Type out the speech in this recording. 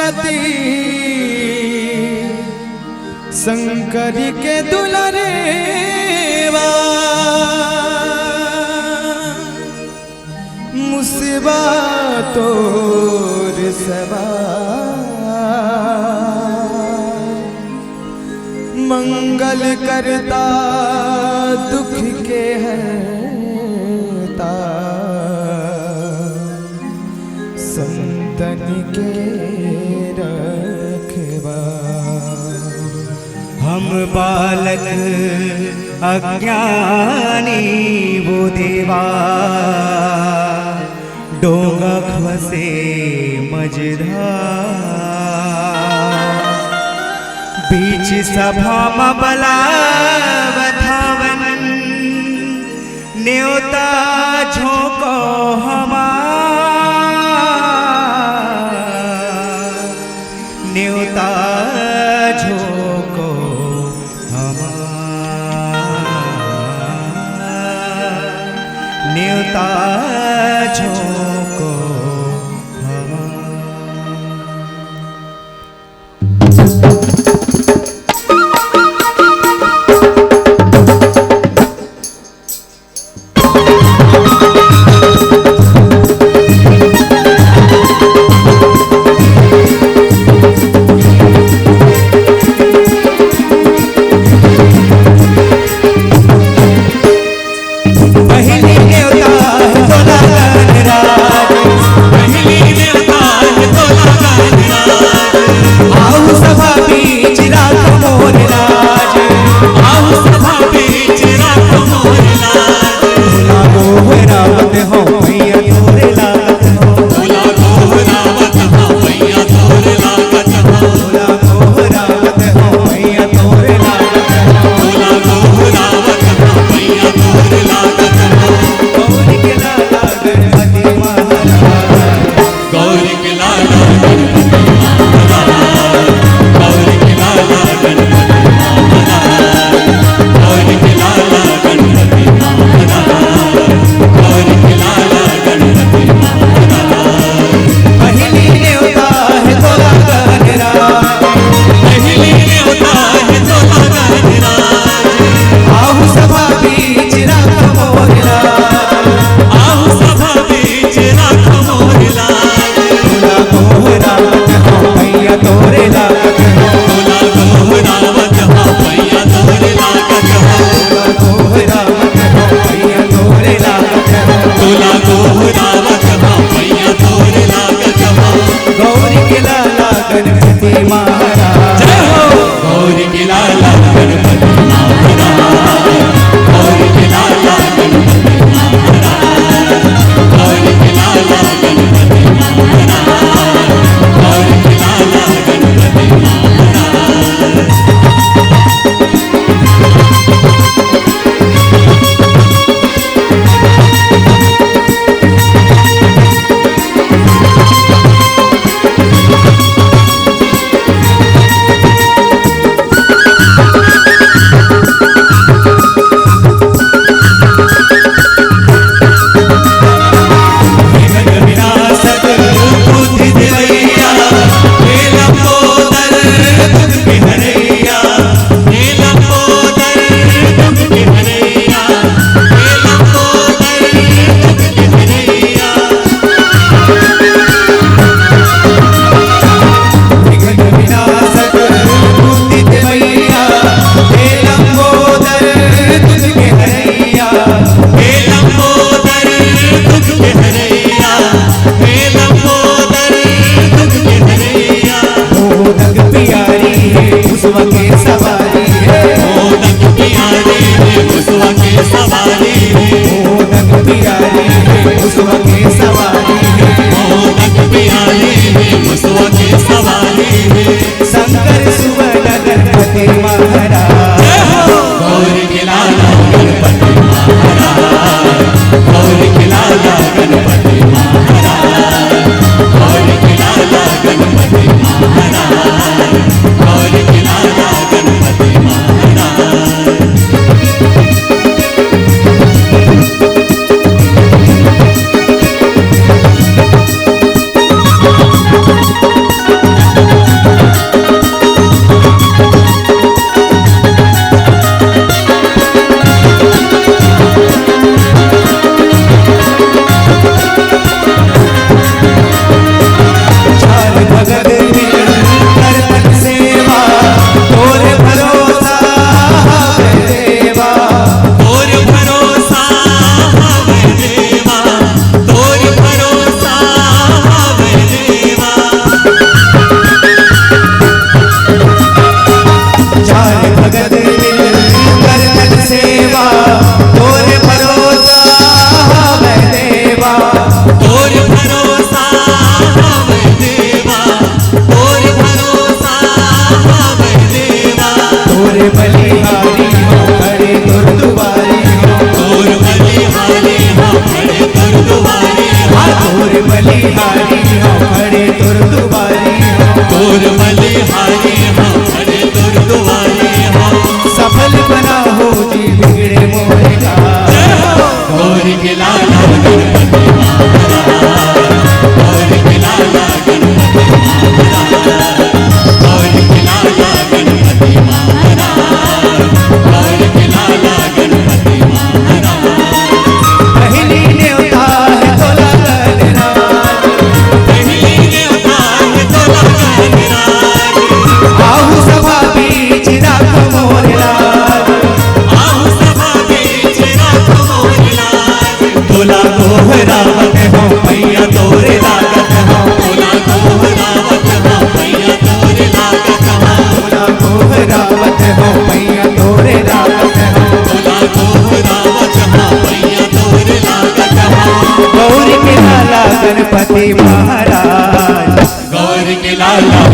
पार्वती शंकर के दुलारेवा मुसीबा तोर सवार मंगल करता दुख के हरता संतन के रखवार। हम बालक अज्ञानी वो देवा डोंगा खसे मझधार बीच सभा मबला बधावन न्योता झोंको हमार न्योता झोंको हमार न्योता झोंको बलिहारी हो खड़े तुर दुआरी हो गोर बलिहारी हो खड़े तुर दुआरी हो सफल बना हो जी बिगड़े मोरे का गौर के लाला गणपति महाराज गौर के लाला गणपति महाराज गौर के लाला गणपति महाराज गौर के लाला गणपति महाराज पहली न्योता है तो लगन राज पहली न्योता है तो लगन राज आहू सभा बीच राख मोरे लाज आहू सभा बीच राख मोरे लाज तोला गोहरावत हो मैया तोरे लागत हो तोला गोहरावत हो मैया तोरे लागत हो तोला गोहरावत हो मैया तोरे लागत हो तोला गोहरावत हो मैया तोरे लागत हो गौरी के लाला गणपति महाराज गौर के लाला